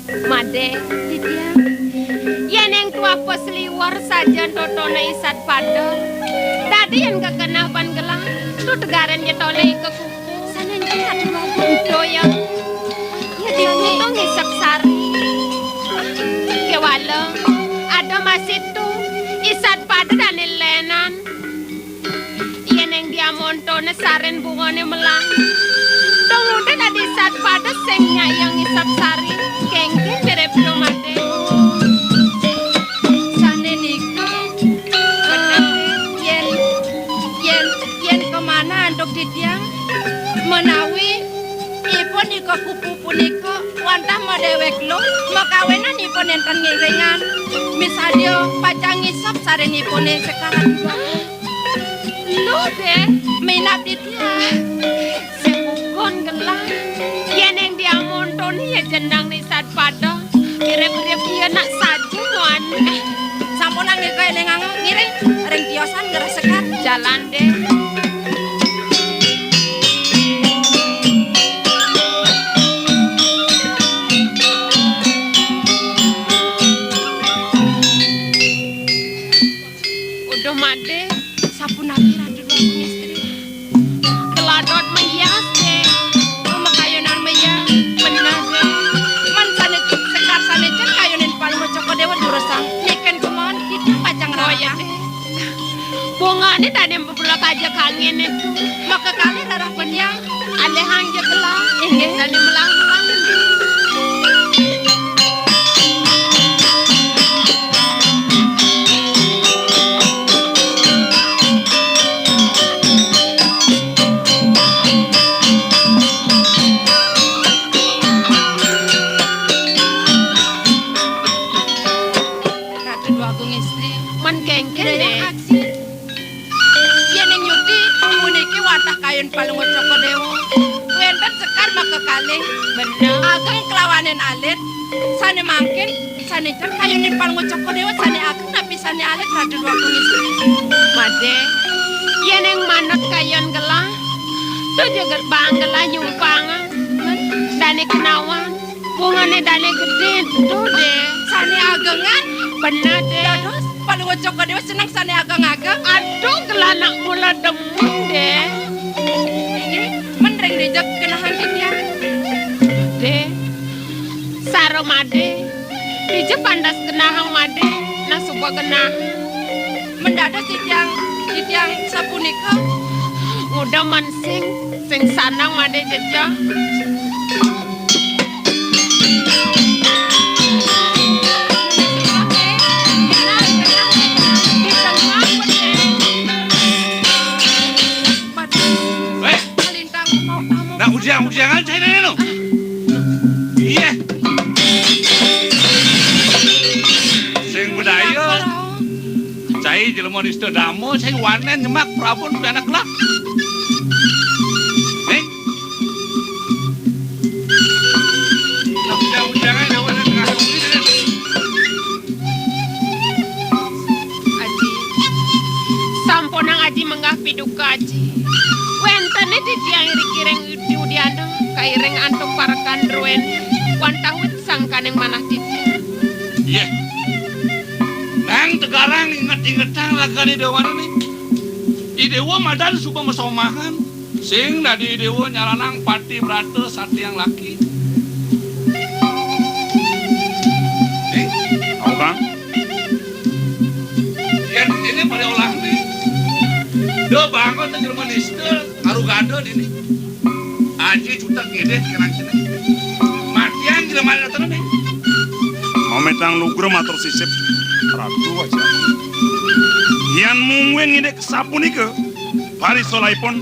Made, Ditya. Yan yang tua pesliwar saja totona isat pada. Tadi yang kekenapan gelang, tu tegaran jetole ke kuku. Sana yang ada wabudo ya. Ya diputong isap sari. Kewala, ada masih tu isat pada dan lenan. Yan yang dia montone saren bungone melang. Tunggu deh tadi isat pada sengnya yang isap sari. Kengke mirip mate. Didiang menawi ipun iko kupu punika wantah modewek lo makawenan ipun enten ngiringan misalnya pacang ngisap sarenipun sekarang lo deh minap Didiang sebukon gelang yen yang dia monton ya jendang nisat pada mirip-mirip dia nak saja nuan sampun nang iko elengang ngiring ring tiosan ngerasekan jalan deh. Ini tadi beberapa aja kangen itu. Maka kali darah pendiang aleh hangja gelang. Ini tadi melang-melang. Ratu dua agung istri. Man kengken deh. Kayon palung coko dewo wenten sekar maka kalih bener ageng kelawanen alit sane mangkin sane cer kayonin palung coko dewo sane ageng napi sane alit radu dua istri made yen yang manut kayon gelang tuh juga banggelah nyumpangan dane kenawan bungane dane gede tuh deh sane agengan bener deh terus palung coko dewo senang sane ageng-ageng aduh gelanak mula demung deh. Menreng dijak kenahan dia. De, saro made, dijak pandas kenahang made, nah subuh kenah. Mendadak dijang sapunika. Udah mansing, sing sanang made jejak. Ujang-ujangan saya ini lo. Iya. Sing budaya. Cai jelema distu damo, saya wanen nyemak prabon anak lah. Ujang-ujangan jawaban tengah ini. Aji, samponang Aji menggah piduka Aji. Wentane di tiang kireng diudiana kaireng antuk parakan ruen wantawit sangkan yang manah titi. Iya. Nang tegarang inget-ingetang lagani dewana nih. Idewa madan suba masomahan. Sing dari idewa nyalanang pati brata sati yang laki. Tahu Kang? Ini pada ulang nih. Do bangun ke Jerman Istel, arugado ini. Aji cutak gede kenang cina. Matian Jerman itu nih. Mametang lugro matur sisip ratu aja. Yan mungwen ini kesapunika. Pari solaipun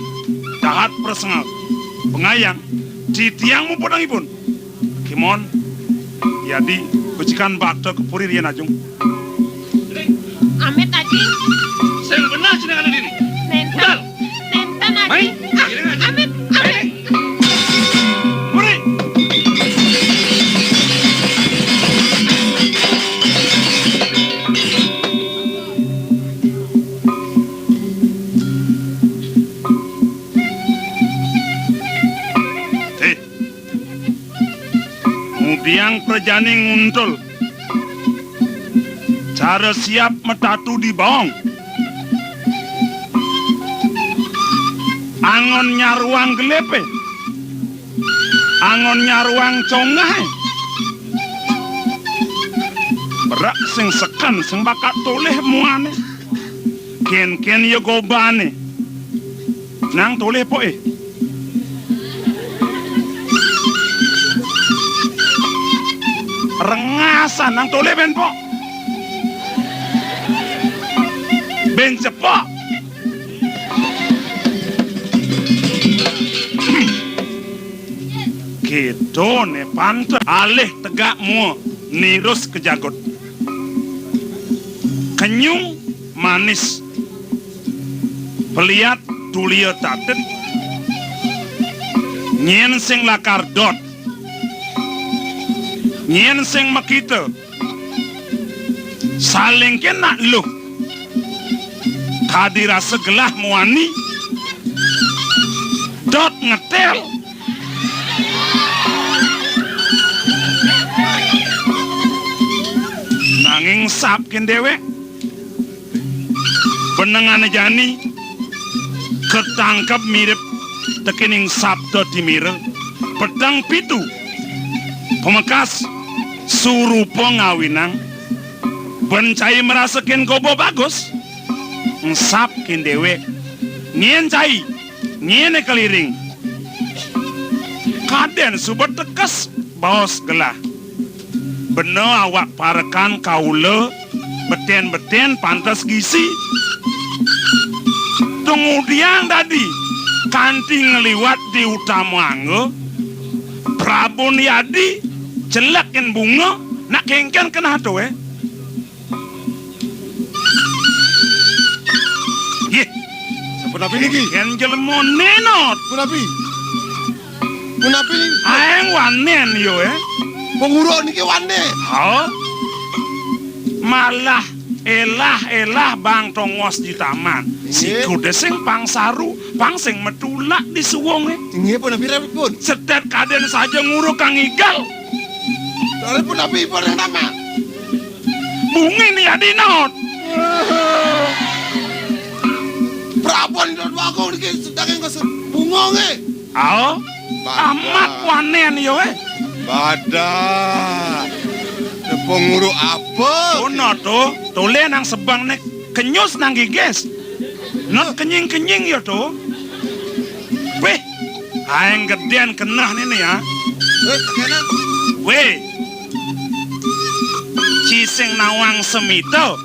dahat persengal. Pengayang di tiangmu podangipun. Kimon, yadi becikan bakto kepuri rian ajung. Amit Aji. Sing benar cina ada diri. Nentan Aji. Amit. Puri. Diang perjani nguntul. Cara siap metatu di bawang. Angon nyaruang gelepe. Angon nyaruang congai. Berak sing sekan sing bakat toleh muane. Ken yo gobane. Nang toleh poe. Rengasan nang toleh ben po. Ben cepak. Gitu ne pantai alih tegak mua nirus kejagot. Kenyung manis. Peliat tulia tatet. Nyen sing lakar dot. Nyen sing makita. Saling kena luh. Kadira segelah muani. Dot ngetel. Nanging sapkin dewek. Penengane jani ketangkap mirip tekening sabda dimire pedang pitu pemekas surupa ngawinang bencai merasakin gobo bagus ngsapkin dewek ngien cai ngien keliring kaden subet tekes baos gelah beno awak parekan kaula beten-beten pantas gisi. Kemudian tadi kanti ngeliwat di utamangga Prabu Yadi jelekin bunga nak kengken kena to Ye Punapi niki ken jelmo nenot Punapi niki aeng wanen yo penguruk niki wane ha malah elah bang tongos di taman si kuda sing pangsaru pang sing metulak di suwong inggih Punapi repot pun setet kaden saja nguruk kang igal dari Punapi pun yang nama bungi nih adinot Prabon itu aku niki sedang yang kesel bunga nge amat wanen yo badan penguruk apa? Ono to, tole nang sebang nek kenyus nang giges. Not kenying ya to. Weh, aeng gedean kenah ini ya. Kenang? Weh, ci sing nawang semito,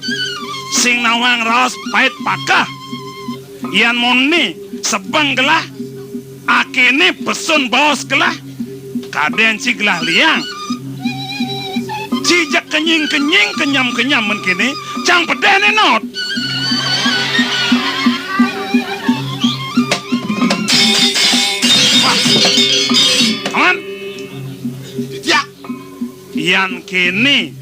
sing nawang raos pait pakah. Ian moni sebang gelah, akene pesun baos gelah, kaden ci gelah liang. Cijak kenying kenyam menkini cang pedene not aman Dijak yan kini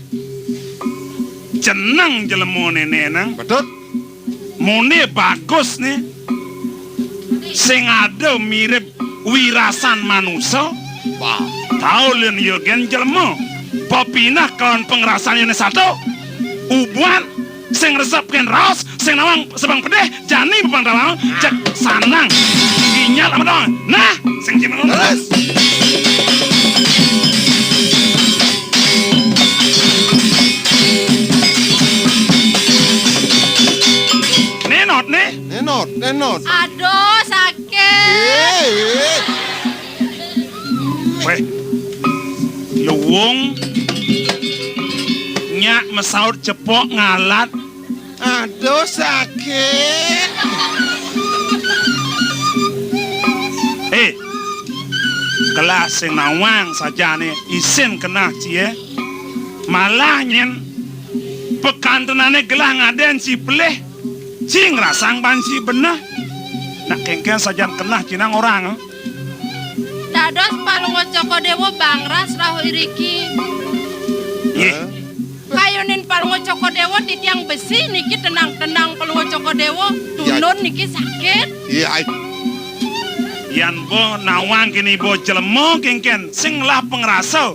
jeneng jelemo neneng betul mune bagus nih sing ada mirip wirasan manusia tahu lin yogen jelemo Popinah kawan pengerasan ini satu ubuan sing resepkan raos sing nawang sebang pedeh jani bepang rawang cek sanang ginyal apa dong nah sing gimana terus nenot Aduh sakit. weh luwung nyak mesaut cepok ngalat aduh sakit kelas sing nawang saja nih isin kena cie malah nyen pekantenane gelah ngaden si peleh cing rasang bansi benah nak kengken saja kena cinang orang Dados palungo Coko Dewo bangras raho iriki. Kayunin palungo Coko Dewo di tiang besi niki tenang-tenang palungo Coko Dewo tunun niki sakit. Iya. Yan bo nawang kini bo jelemo kengken sing lah pengrasa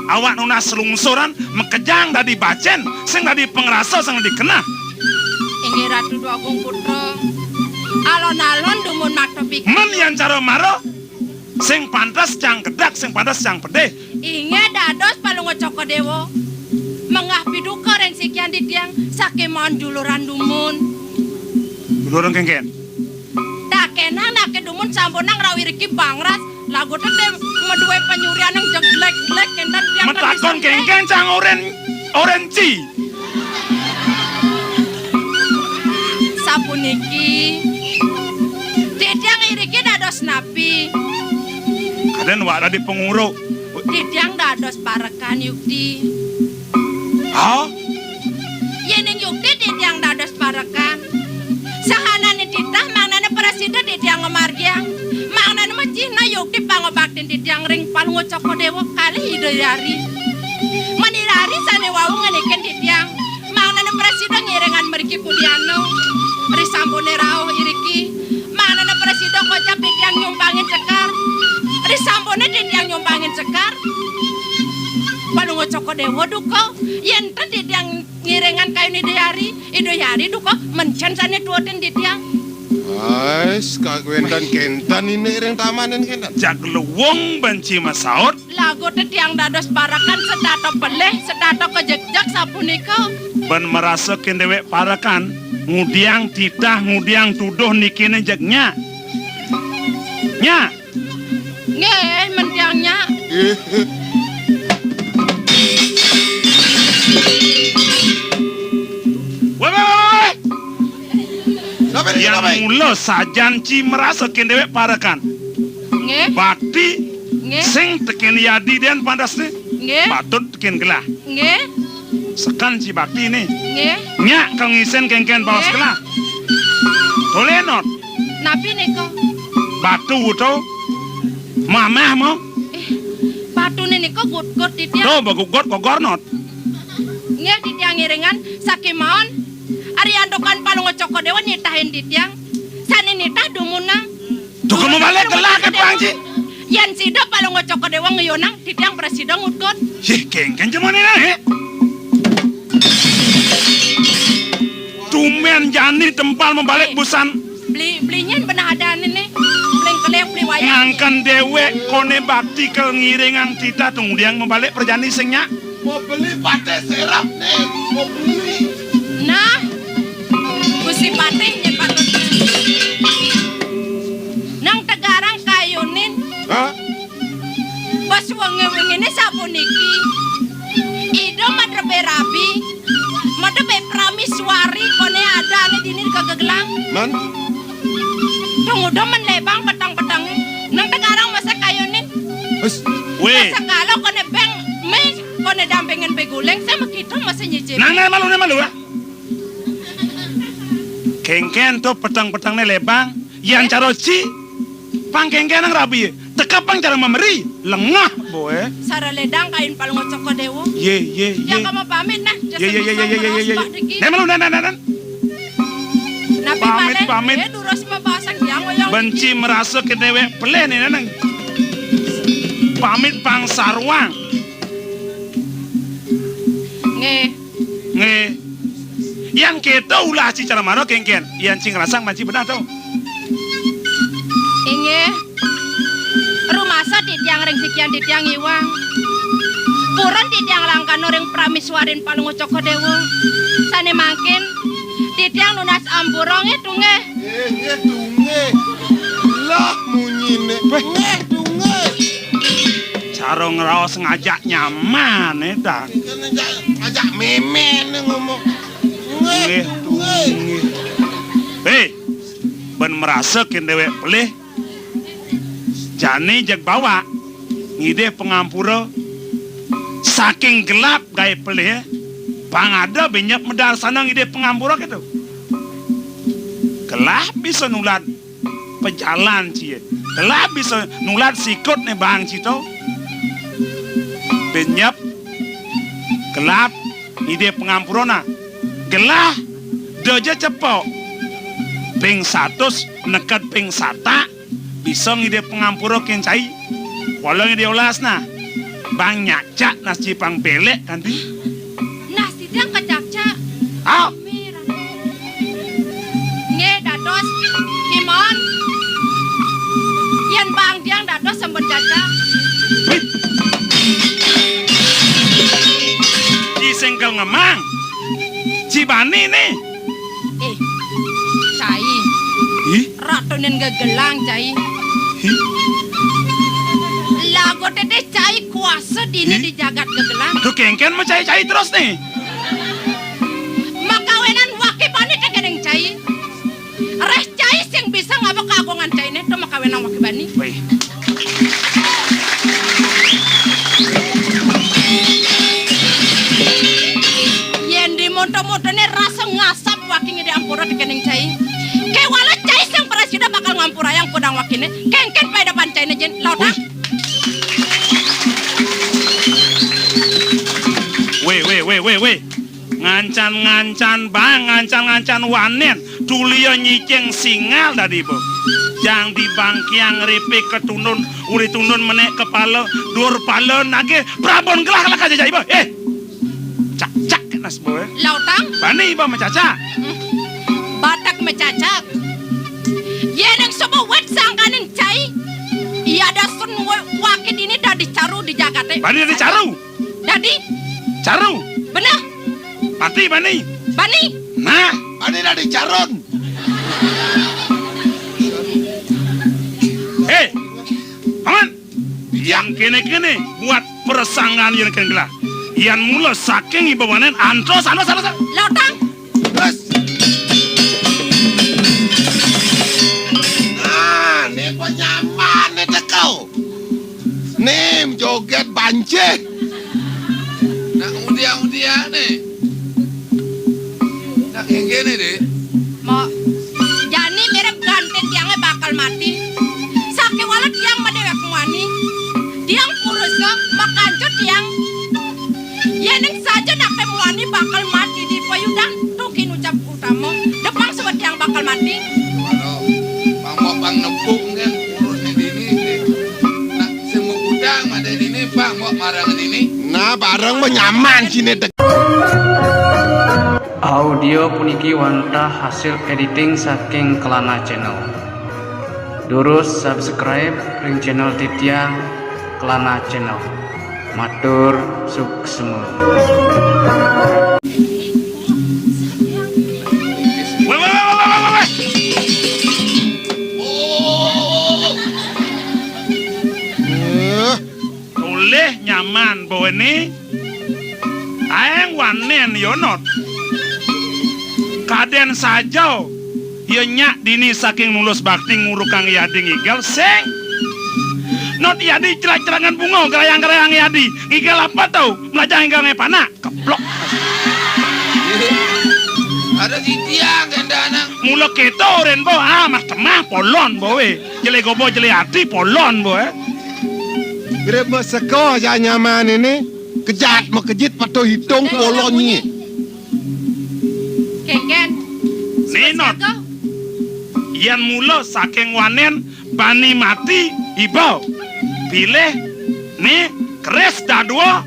awak nuna selungsuran mekejang dadi bacen sing dadi pengrasa sing dikena. Inggih Ratu Dua Agung Putra. Alon-alon dumun maktopi. Men yang cara maro sing pantas jang gedak sing pantas jang pedeh. Inge dados palungo Coko Dewo. Mengah piduka ren sikian ditiang sakemon juluran dumun. Juluran kengken. Dakenang nake dumun sampunang rawiriki bangras. Lagu tete meduwe penyurian yang jeglek-glek kendan tiang Metakon kengken cang orenci. Sapuniki Ditiang iriki dados napi. Kaden wak di penguruk. Ditiang dados parekan Yukti. Oh, Yening Yukti ditiang dados parekan. Sahanane titah mangnane presiden ditiang ngemargiang. Mangnane macihna Yukti pangobaktin ditiang ring palungo Coko Dewo kali hidayari. Manirari sane wau ngeneken ditiang. Mangnane presiden ngirengan meriki pudiano. Risambone rao iriki. Mangnane presiden kocap ditiang nyumbangin cekar. Risambone ditiang nyumbangin cekar. Palungo Coko Dewo duko yen tadi yang ngirengan kayu idayari duko mencen sane tuoten ditiang. Ais, kagwendan kentan ini ring tamanen kentan. jak luwung benci masaut. Lagu tetiang dados parakan sedato peleh sedato kejejak sapunika. Ben merasa kendewek parakan ngudiang titah ngudiang tuduh nikine jeknya. Nya, Nggih mentiangnya. wah. Sampai ini Yang sampai. mula sajanci merasa kendewek parakan. Nggih, Bakti nggih, sing teken yadi dan pandasne nggih, patut teken gelah. nggih, Sekan si bakti ini. nggih. Nya kang ngisen kengken bawas Nggih. gelah. Tolenot Napi niko. batu to mamah mo Patune niko gut-gut ditiang. to bagugot kogornot. Nggih ditiang ngirengan sakimon. Ari andokan palungo Coko Dewo nyitahin ditiang. Sane nitah dumunang. Tuh kamu balik gelah ke pangci. Yan sida palungo Coko Dewo ngeyonang ditiang presiden ngutgut. Yeh kengken cuman ini. Tumen jani tempal membalik busan Belinya benah ada nih. Bling kelek beli wayang. ngangkan dewek kone bakti ke ngiringan tita tungdiang membalik perjani singnya. Mau beli pate serap nih. Mau beli. Nah, gusi patih nyepatut. Nang tegarang kayunin. Hah? Bos wengi-wengi ini sapuniki. Ido madrebe rabi. Madrebe pramiswari kone ada nih dini kegegelang. Man? Tunggu do menlebang petang-petang. Nang tegarang masa kayunin. Wes. Weh, Masa kalau kone beng me kone dampingin beguleng sama kita masih nyicip. nang malu ya. Kengken to petang-petangnya lebang, yang caroci, pang kengken nang rabi, tekapang cara memberi, lengah boy. Sara ledang kain palungo Coko Dewo. Ye. Yang kamu pamit nah. Ye. Nih malu nan. Nabi Pamit. pamit. Duros mabasang yang oyong. Benci merasa kedewe peleh nih nang. Pamit pang sarwang, Nge. yang kita ulah ci cara mano kengken, yang cing rasang manci benar tau. Inge. Rumah sa ditiang ring sikian ditiang iwang. Puran ditiang langkan ring pramiswarin palungo Coko Dewo. Sane makin ditiang nunas amburong itu nge. Tunge. Lah munyine. Tunge. Cara ngerawas ngajak nyaman dah. Kan ajak memen ngomong. Tunge. Hei, ben merasa kendewek pelih. Jani jak bawa ngide pengampura saking gelap gaya pelih. Pangada banyak medal sana ngide pengampura gitu. Gelap bisa nulat pejalan cie. Gelap bisa nulat sikut nih bang cito. Benyap gelap ide pengampurona gelah doja cepok ping 100 nekat ping 1 bisa ngide pengampuro kencai walau ngide ulas nah bang nyacak nasi pang belek kan di Nasi tiang kacak-cak. ah Merah. Nge dados Kimon. Yen bang tiang dados sambut caca. di sengkel ngemang Cibani nih Cai. ih Ratunin gegelang cai. ih Lago tete cai kuasa dini di jagat gegelang. tuh kengken mau cai terus nih Makawenan wakibani tekeneng cai. Reh cai sing bisa ngapa kagungan cai ne to makawenan wakibani. wih Yen di moto-motone rasa ngasap wakinge di ampura tekeneng cai. Ke wala cai sing presida bakal ngampura yang podang wakine. Kengken pada pancai ne jen lautang. weh ngancan bang ngancan wanen tulio nyiceng singal tadi bu jang di bangkiang ripik ketunun uri tunun menek kepala dur pala nage prabon gelah aja jai bu cak nas bu Lautang bani bu mencaca batak mecacak. Yeneng sobo wet sangkanin cai. Iya dasun wakid ini dah dicaru di jagate. bani di caru Jadi bener mati bani Bani nah Ani dah dicarun. paman yang kene buat persanggaan yang kene gelah yang mula saking ibawanen antro sana Lautang Terus. Nah, nih penyaman nih tekau. Nih joget banci. Nak udia nih. Nak yang gini deh. mau Jani mirip ganten tiangnya bakal mati. Sake walat tiang madewek muani. Tiang purusa makancut tiang. Yeneng saja nak muani bakal mati di payudan. Tukin ucap utama. Depan sebab tiang bakal mati. Waduh, bang nempuk kan urusnya dini. Nak semua udang ada dini bang mau marang dini. Nah, bareng menyaman sini tek. Audio puniki wantah hasil editing saking Kelana Channel. Durus subscribe ring channel Titiang Kelana Channel. Matur suksema. weh boleh nyaman bawa ini aeng wanen yonot kaden saja ya nyak dini saking mulus bakti ngurukang yadi ngigal seng not yadi celah-celangan bunga gerayang-gerayang yadi ngigal apa tau melajah ngigal ngepana keplok Ada si tiang kan anak. mula keto ren bo mas temah polon bo we jele gobo jele hati polon bo Mirip seko aja nyaman ini. Kejat mekejit patuh hitung polonnya. Kengken Ninot yang mula saking wanen bani mati ibau pilih nih keres dadua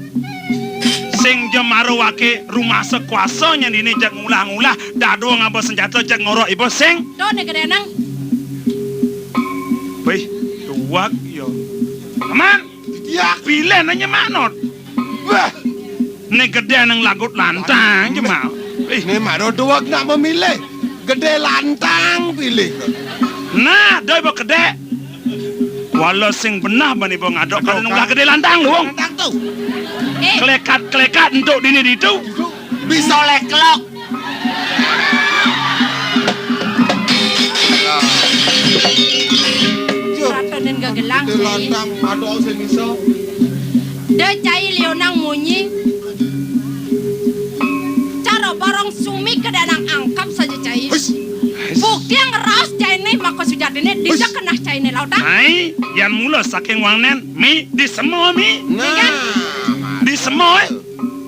sing jemaru wake rumah sekuasanya dini jak ngulah-ngulah dadua ngapa senjata jak ngorok ibu sing to ne gedenang. wih tuak yo aman Ya, pilih nanya manot wah. nih gede nang lagut lantang jemau Ini maro duak nak memilih. Gede lantang pilih. nah doi bo gede walau sing benah bani bo ngadok kalau nunglah gede lantang lu Lantang tuh. kelekat untuk dini itu Bisa leklok. Ratunin gegelang Gede lantang ada sing bisa. de cai lionang munyi. Cara barang sumi kedanang angkap saja cai. Wis. Bukti yang ras cai ne maka sudah dene dia kena cai ne lautang. Hai, yang mula saking wangnen mi di semua mi Nah, di semua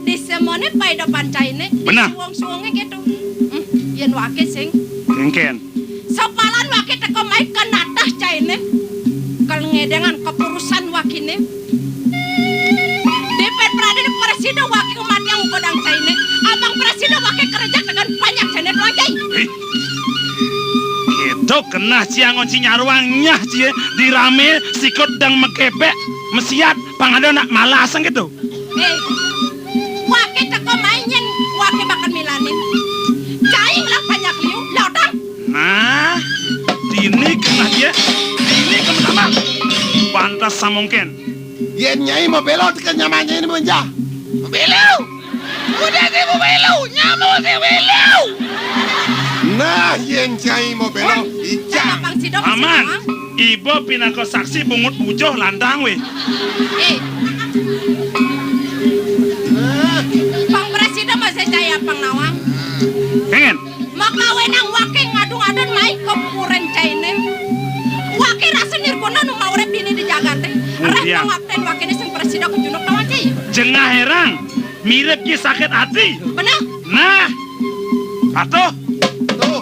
Di semone pai depan cai ne. Benar. Suang-suangnya gitu. Yen wake sing kengken sopalan wake teko mai kenatah cai ne. Kalau ngedengan kepurusan wakine. ada presiden wakil umat yang kodang cai ini. Abang presiden wakil kerja dengan banyak cai doang cai. Itu kena ciangon cinyarwangnya cie dirame sikut dang mekebek mesiat pangado nak malasang gitu. Wakil teko mainin wakil makan milanin. Cai lah banyak liu, laudang. Nah, dini kena dia, dini kena pantas samungkin. Yen nyai mau belok tekan nyamannya ini menjah. Belu. Udah sih mau belu, nyamuk sih belu. Nah, yen nyai mau belok ijang. Bang Sido Aman, ibu pinako saksi bungut bujoh landang weh. Bang presiden masih cai Bang Nawang. Pengen? Maka wenang wakil ngadu-ngadun main ke puren cai ini. Wakil rasa nirgona nu mau rep ini di Jakarta. Rep Iya. ngapten wakil ini sing presiden kejunuk lawan cai. Jengah herang, mirip ki sakit hati. Benar? Nah, atuh, Tuh.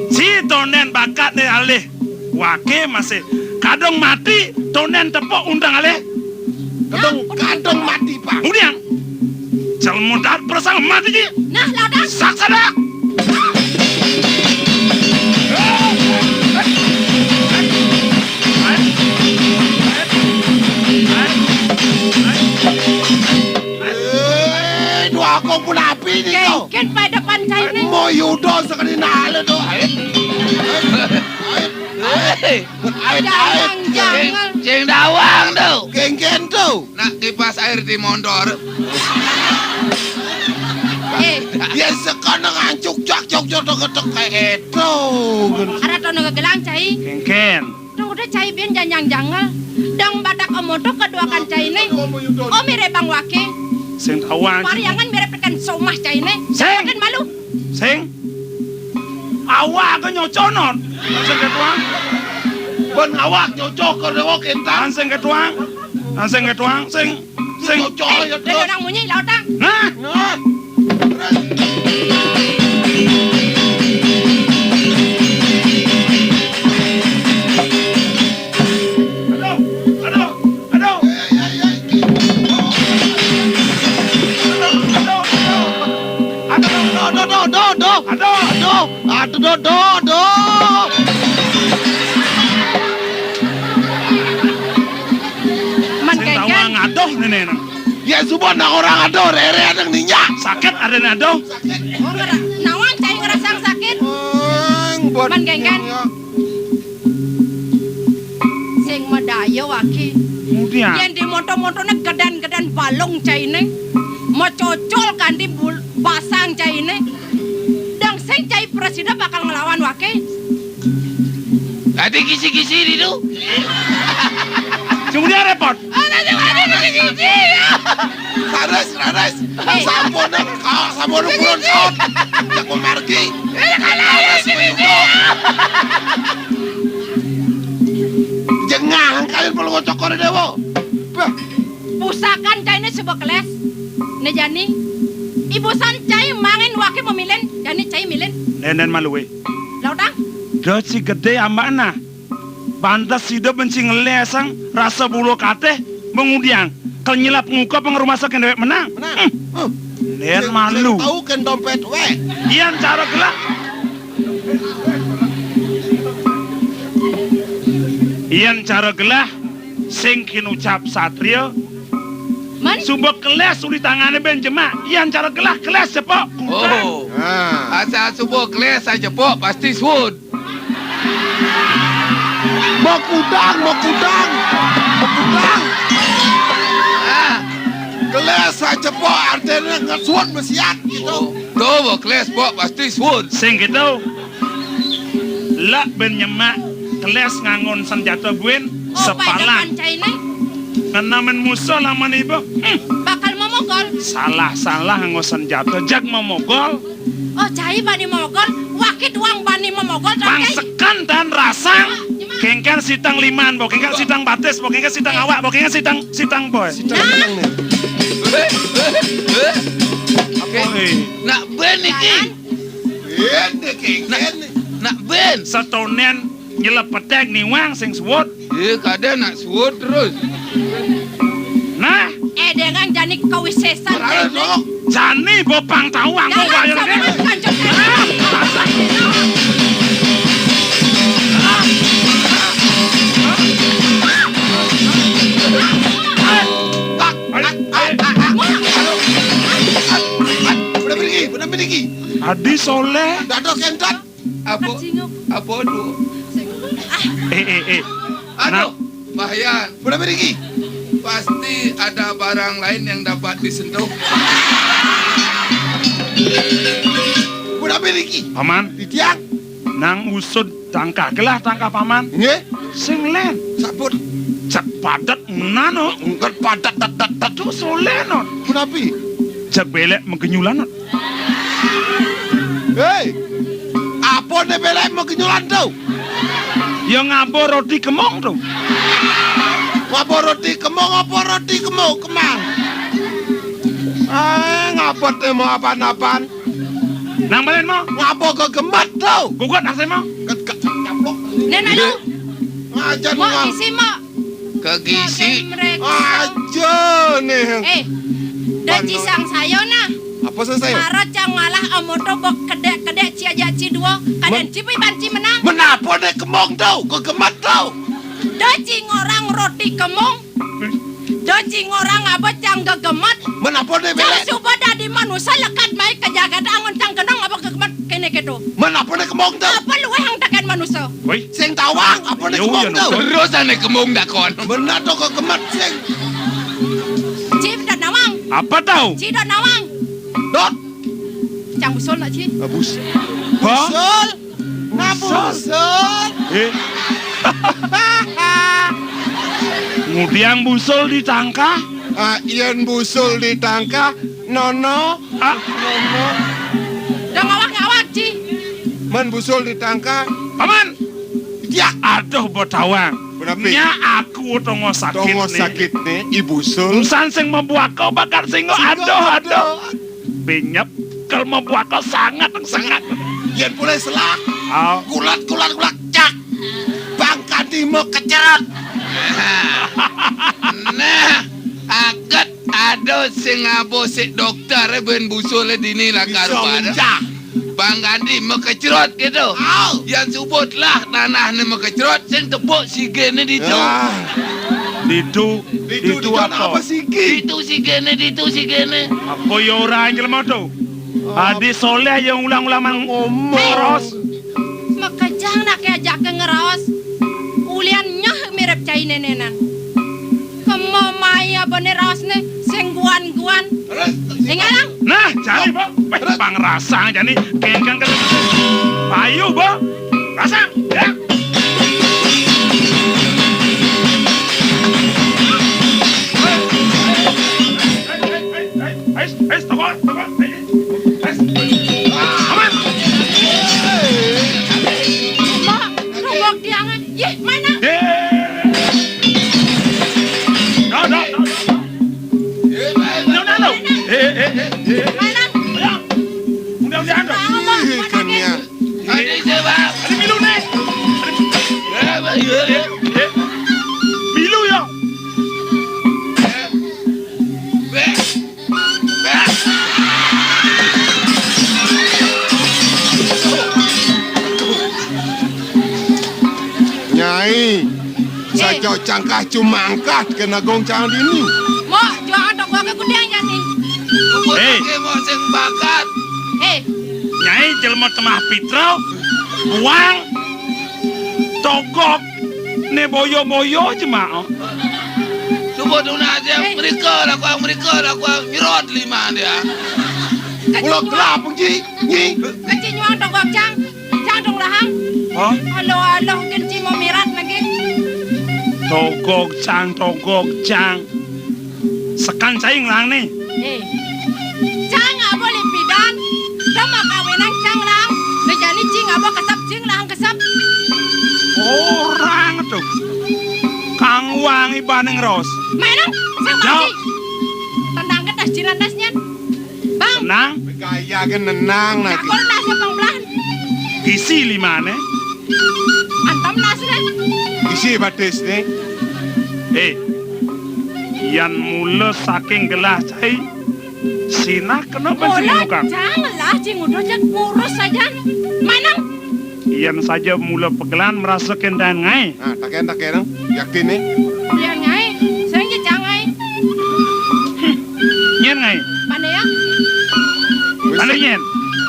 si tonen bakat deh alih. Wake masih kadang mati, tonen tepuk undang alih. Kadang mati, Pak. Kemudian, calon dat persang mati ji. Nah, laudang. Saksada. Dua aku pun api ni kau. Ken pada depan cai ini. Mau yudo sekali nale tu. Jangan. Cing dawang tu. Geng-geng tu. Nak kipas air di mondor. Dia sekarang ngancuk cok ketok kayak itu. Ada tahun ngegelang cai. Ken, Tuh udah cai bian jangan. Dang badak omodo kedua kan cai ini. Oh mire bang wakil. sing tawang. Pariangan mire pekan somah cai ini. Seng. Jangan malu. Sing, awak ke nyoconon. Sing ketuang, Ben awak nyocok ke dewa kentang. sing ketuang, sing. Nyocok ya Dari tu. orang munyi laudang. Nah, Nah. aduh. Aduh. Man Sing kengken. tawang adoh nenek. Ya subhan nak orang aduh rere ada ninyak. Sakit ada adoh. Oh nawang cai ngerasang sakit. Man kengken. Sing medaya wakil. Kemudian, Yang di moto-motone gedan-gedan balong cai ini. Mau cocol kan di basang cai ini. Dan sing cai presiden bakal ngelawan wakil. Ada kisi-kisi di tu. kemudian repot. Rares. Sampun purun saut. Jak memargi. Rares menyuko. Jengah kalian perlu ngocok kore dewo. Pusakan cai ini sebuah kelas. Nejani. Ibu san cai mangin wakil memilin. Jani cai milin. Nenen maluwe. Laudang. Doci gede ambakna. Pantas hidup benci ngelesang rasa bulu kateh mengudiang. Kalau nyelap muka pengerumah sakit dewek menang. Nen malu. Tahu kan dompet we. Ian cara gelak. Ian cara gelah sing kin ucap satrio Man. subok keles uli tangane ben jemak. Ian cara gelah keles cepok. Oh. Asal subuh kelas saja pok pasti swud. Mau kudang. Ah. Gelas saja po artinya ngesuat mesiak gitu. Tu bo kelas pok pasti swud. Sing gitu. Lak ben nyemak keles ngangon senjata buen Oh pada depan sepalan. cai ini. Kenamen musuh laman ibu. Bakal momogol. Salah nganggo senjata jak memogol. Oh cai bani momogol. Wakil uang bani momogol. Pangsekan dan rasang. Kengkan sitang liman, bo kengkan sitang batis, bo kengkan sitang awak, bo kengkan sitang boy. Tenang nih. Okey. Nak ben iki. Ini kengken. Nak ben. Setonen nyelep petek nih wang sing suwut. Kadang nak swud terus. Nah, dengan jani kawisesan Raden, jani. no. Jani bopang tawang kok Jangan wayo sampai ne. kanjeng. Benar pergi. Adi soleh. Dato kentat. Apa? Apa tu? Nah, Bahyan, Benar pergi. pasti ada barang lain yang dapat disentuh. Benar pergi. paman, Di tiang. nang usut tangka gelah tangka paman. Nge. Sing len, Sabut. cak padat menano. Enggak padat dat. Tu soleh no. Kenapa? Cak belek mengenyulan no. Hei. Apa ne belai mau kenyulan tu? Yang ngabo roti kemong tu. Ngapa roti kemong, kemang. Ngapa te mau apaan-apaan? Nang balen mo. Ngapa ke gemat tu? Gugat nasi mo. Caplok. Nenek lu, Ngajar mau ngam. isi mau. Kegisi. Aja nih. Daci sang sayo na. Apa selesai? Para cang malah amoto bok kedek ciaja ciduo. Kaden cipi banci menang. Menapa ne kemong tu? Ke gemat tu? Daci ngorang roti kemong. Daci ngorang apa cang gegemat. Menapa ne Cang belai? subada di manusia lekat baik kejagat angon cang kenong apa gegemat kene kedo. Menapa ne kemong tu? Apa lu yang tekan manusia? Woi, Sing tawang, apa ne Yo, kemong yo, tu? no. Terus ane kemung dah kon. Benar tu ke gemat sing. Cip dan nawang. apa tahu? Ci dan nawang. Dot. Cang usul nak ci. Abus. Ha? Busul. Ngabusul. Ngudiang busul di tangka. Ian busul di tangka. Nono. Ah, Dan ngawak-ngawak ci. Men busul di tangka. paman. Ya. Aduh botawang. Berapa? Nya aku tongo sakit Tongo nih. sakit ni. Ibu sul. Urusan sing membuat kau bakar singo. Aduh. Binyap kalau membuat kau sangat. Ian pulai selak. Oh, Kulat. Cak. Bangka timo kecerat. Nah, agak ada sing ngabo si dokter ben busul dini lah karuan. Cak. Bang Gandhi mekecrot gitu. Au. Yang subutlah tanah ni mekecrot sing tepuk sigene di tu. Ditu apa apa? siki? Itu sigene ditu sigene. Apa ya orang jelema tu? Adi soleh yang ulang-ulang Ngomong. terus. Makajang nak ajak ke ngeraos. Uliannya mirip cai nenenan. Kemo maya bener raos ne sengguan-guan. Ingalang. Nah, cari bo, bang rasa jadi kengkang ke payu bo, rasa ya. Mak, rungok diangan. Yeh, mana? Mana? Ikannya. Ada sebab. Milu ya. Nyai. Saja cangkah cuma angkat kena goncang dini. Mak, jual tok gua ke gudang jadi. Eh. Mau sing bakat. Nyai jelma temah pitra, uang, togok, ne boyo-boyo jemaah. Subut aja mereka lah kuang nyerot lima dia. Pulau gelap ji. Nyi. Kecil nyuang tok gua cang. Cang dong lahang. Oh, Halo, kenci mau mirat lagi. togok cang. Sekan caing lang nih. Cang nggak boleh pidan. Sama kawinan cang lang. Ngejani cing nggak boleh cing lang kesap. Orang tuh. Kang wangi baneng ros. Mainan, sang Jauh. pasti. Tendang ke tas jirandasnya. Bang, Tenang, Gaya kan nenang nggak lagi. boleh nasi pembelahan. isi lima nih. Antam nasi deh. Isi batis ni. Yan mula saking gelah cai Sina kenapa sih Mula nukang? janganlah cing udah jangan ngurus saja. Mana? Yan saja mula pegelan merasa kendan ngai. Ah, taken yakin nih. Dia ngai, saya nggak jangan. Nyen ngai, Mana ya? mana nyen?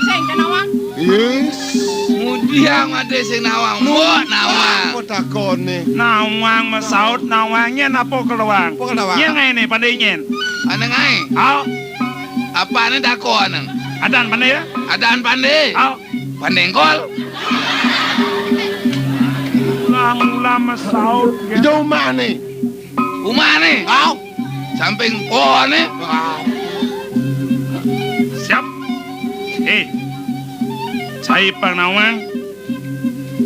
Saya nggak nawang. Yes. Mudiang ada sing nawang, mbok nawang. Apa takon nih? Nawang masaut nawang nyen apa kelawang? Apa kelawang? Nyen ngai nih pandai nyen. Ane ngai, Au, apa ane dako aneng? adan pandai ya? Adaan pandai, Au, pandengkol. ulang masaut. Jauh mana? Umah nih, Au. samping pohon nih. Siap. Cai panawang.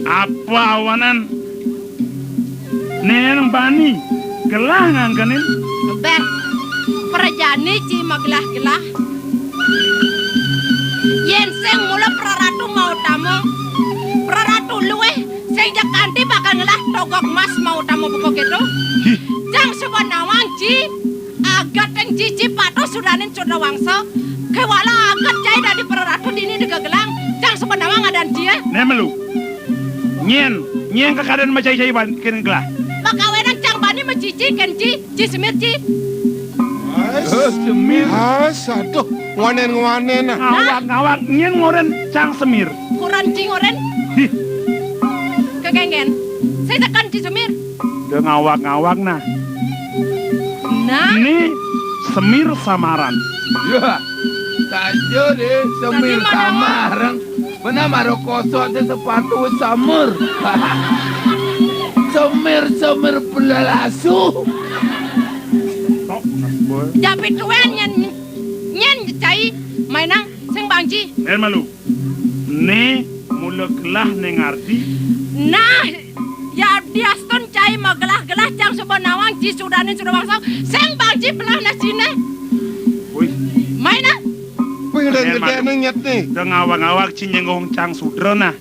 Apa awanan? Neneng bani. Gelah ngangkanin. Ber, perjani ci maglah-gelah. Yen sing mula praratu mau tamu. Praratu luwe sing jakanti bakal ngelah togok mas mau tamu buko gitu. Jang sebuah nawang ci agat yang cici pato sudanin sudah wangso. Kewala agat cai dari praratu dini degegelang. Jang sebuah nawang adan dia. Nemelu. Nyen kekadan macai-cai ban gelah. Bakawenan cang bani macici kenci ci semir ci. Semir. Aduh, nganen nah. Ngawak nyen ngoren cang semir. Kuran ci ngoren. Hih, Kegengen. Saya tekan ci semir. udah ngawak nah. Nah, Ini semir samaran. Ya, saja deh, semir Tadi mana, samarang. Benar maro kosok de sepatu samur. Semir pelalasu. Tok, boy. japit tuan nyen cai mainang sing bangci. Nemelu. Nih mula gelah neng arti. Nah, ya diaston cai magelah-gelah cang sebuah nawang ci sudanin sudah bangsa. Sing bangci pelah nasine. Wih, Mainang. Gede nyet nih. udah ngawak-ngawak cinyengong cang sudrona.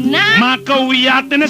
Nah, Maka wiyatene